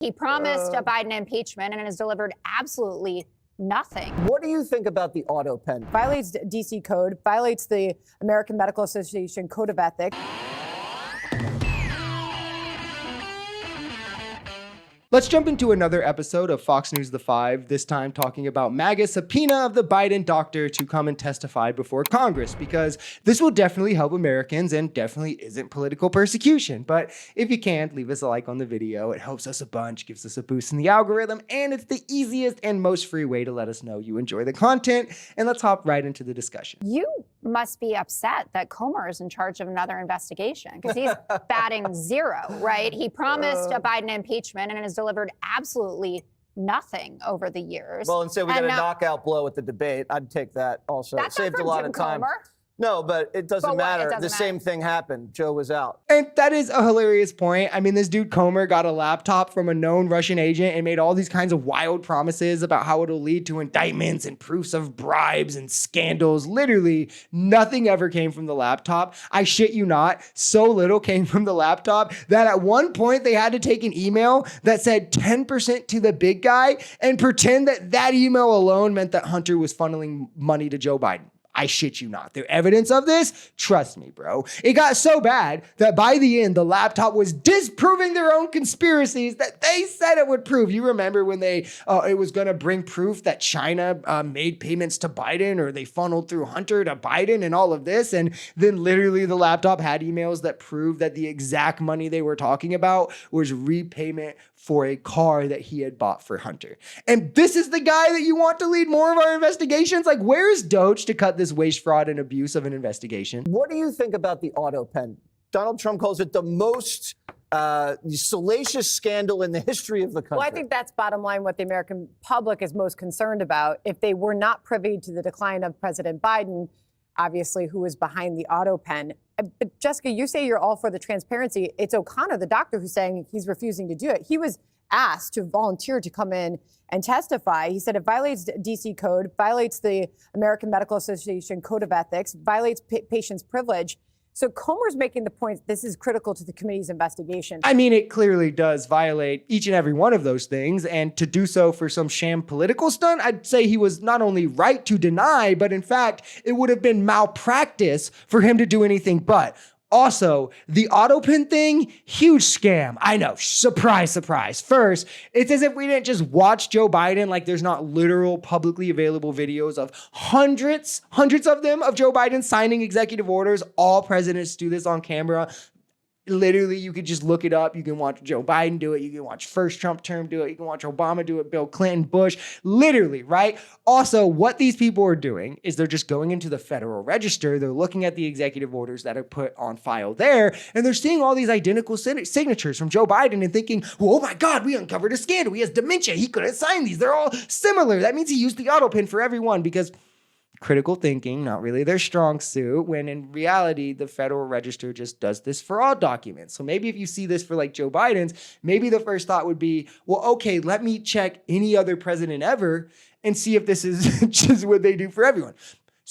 He promised a Biden impeachment and has delivered absolutely nothing. What do you think about the autopen? Violates DC code, violates the American Medical Association Code of Ethics. Let's jump into another episode of Fox News The Five, this time talking about MAGA's subpoena of the Biden doctor to come and testify before Congress, because this will definitely help Americans and definitely isn't political persecution. But if you can, leave us a like on the video. It helps us a bunch, gives us a boost in the algorithm, and it's the easiest and most free way to let us know you enjoy the content. And let's hop right into the discussion. You must be upset that Comer is in charge of another investigation because he's batting zero, right? He promised a Biden impeachment and has delivered absolutely nothing over the years. Well, instead we got a knockout blow at the debate. I'd take that also. That's saved not a lot Jim of time. Comer. No, but it doesn't matter. It doesn't the same thing happened. Joe was out. And that is a hilarious point. I mean, this dude Comer got a laptop from a known Russian agent and made all these kinds of wild promises about how it'll lead to indictments and proofs of bribes and scandals. Literally, nothing ever came from the laptop. I shit you not. So little came from the laptop that at one point they had to take an email that said 10% to the big guy and pretend that that email alone meant that Hunter was funneling money to Joe Biden. I shit you not. The evidence of this, trust me, bro. It got so bad that by the end, the laptop was disproving their own conspiracies that they said it would prove. You remember when it was going to bring proof that China made payments to Biden, or they funneled through Hunter to Biden and all of this. And then literally the laptop had emails that proved that the exact money they were talking about was repayment for a car that he had bought for Hunter. And this is the guy that you want to lead more of our investigations? Like, where's Doge to cut this waste, fraud, and abuse of an investigation? What do you think about the autopen? Donald Trump calls it the most salacious scandal in the history of the country. Well, I think that's bottom line what the American public is most concerned about. If they were not privy to the decline of President Biden, obviously, who is behind the autopen. But Jessica, you say you're all for the transparency. It's O'Connor, the doctor, who's saying he's refusing to do it. He was asked to volunteer to come in and testify. He said it violates DC code, violates the American Medical Association Code of Ethics, violates patient's privilege. So Comer's making the point this is critical to the committee's investigation. I mean, it clearly does violate each and every one of those things. And to do so for some sham political stunt, I'd say he was not only right to deny, but in fact, it would have been malpractice for him to do anything but. Also, the autopen thing, huge scam. I know, surprise, surprise. First, it's as if we didn't just watch Joe Biden, like there's not literal publicly available videos of hundreds of them of Joe Biden signing executive orders. All presidents do this on camera. Literally, you could just look it up. You can watch Joe Biden do it. You can watch first Trump term do it. You can watch Obama do it, Bill Clinton, Bush, literally, right? Also, what these people are doing is they're just going into the Federal Register. They're looking at the executive orders that are put on file there, and they're seeing all these identical signatures from Joe Biden and thinking, well, oh my God, we uncovered a scandal. He has dementia. He couldn't sign these. They're all similar. That means he used the autopen for everyone because critical thinking, not really their strong suit, when in reality, the Federal Register just does this for all documents. So maybe if you see this for like Joe Biden's, maybe the first thought would be, well, okay, let me check any other president ever and see if this is just what they do for everyone.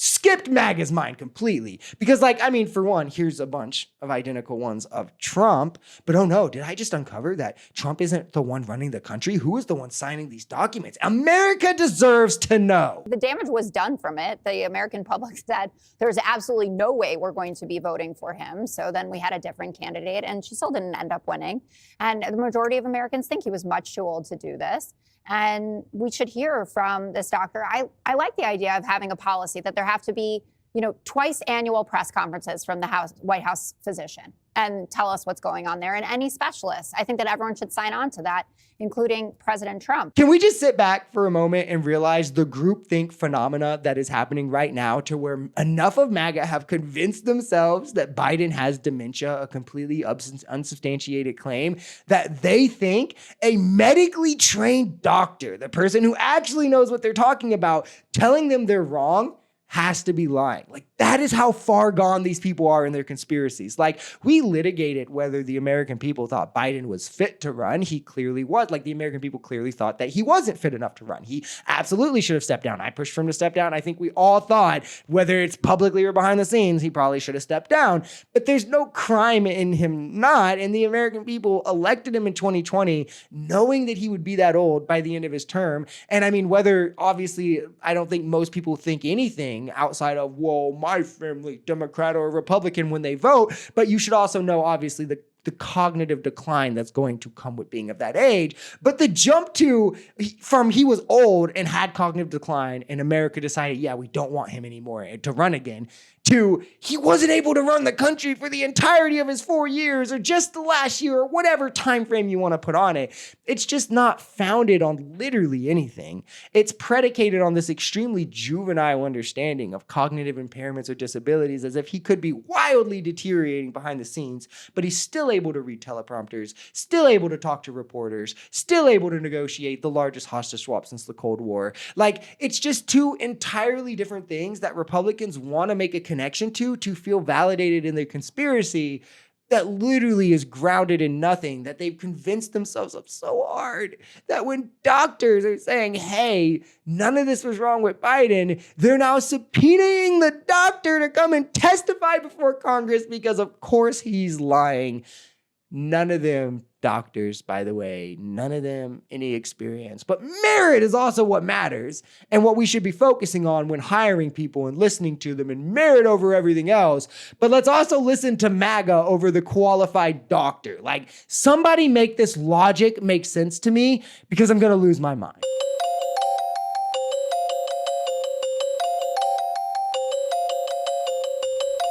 Skipped MAGA's mind completely. Because like, I mean, for one, here's a bunch of identical ones of Trump, but oh no, did I just uncover that Trump isn't the one running the country? Who is the one signing these documents? America deserves to know. The damage was done from it. The American public said there's absolutely no way we're going to be voting for him. So then we had a different candidate and she still didn't end up winning. And the majority of Americans think he was much too old to do this. And we should hear from this doctor. I like the idea of having a policy that there have to be, twice annual press conferences from the White House physician and tell us what's going on there, and any specialists. I think that everyone should sign on to that, including President Trump. Can we just sit back for a moment and realize the groupthink phenomena that is happening right now, to where enough of MAGA have convinced themselves that Biden has dementia, a completely unsubstantiated claim, that they think a medically trained doctor, the person who actually knows what they're talking about, telling them they're wrong, has to be lying. Like, That is how far gone these people are in their conspiracies. Like, we litigated whether the American people thought Biden was fit to run. He clearly was. Like, the American people clearly thought that he wasn't fit enough to run. He absolutely should have stepped down. I pushed for him to step down. I think we all thought, whether it's publicly or behind the scenes, he probably should have stepped down. But there's no crime in him not. And the American people elected him in 2020, knowing that he would be that old by the end of his term. And I mean, whether, obviously, I don't think most people think anything outside of, whoa, my family, Democrat or Republican when they vote. But you should also know, obviously, the cognitive decline that's going to come with being of that age. But the jump from he was old and had cognitive decline and America decided, yeah, we don't want him anymore to run again, to he wasn't able to run the country for the entirety of his 4 years or just the last year or whatever time frame you want to put on it. It's just not founded on literally anything. It's predicated on this extremely juvenile understanding of cognitive impairments or disabilities, as if he could be wildly deteriorating behind the scenes, but he's still able to read teleprompters, still able to talk to reporters, still able to negotiate the largest hostage swap since the Cold War. Like, it's just two entirely different things that Republicans want to make a connection to feel validated in their conspiracy that literally is grounded in nothing, that they've convinced themselves of so hard that when doctors are saying, hey, none of this was wrong with Biden, they're now subpoenaing the doctor to come and testify before Congress because, of course, he's lying. None of them doctors, by the way, none of them any experience. But merit is also what matters and what we should be focusing on when hiring people and listening to them, and merit over everything else. But let's also listen to MAGA over the qualified doctor. Like, somebody make this logic make sense to me, because I'm going to lose my mind.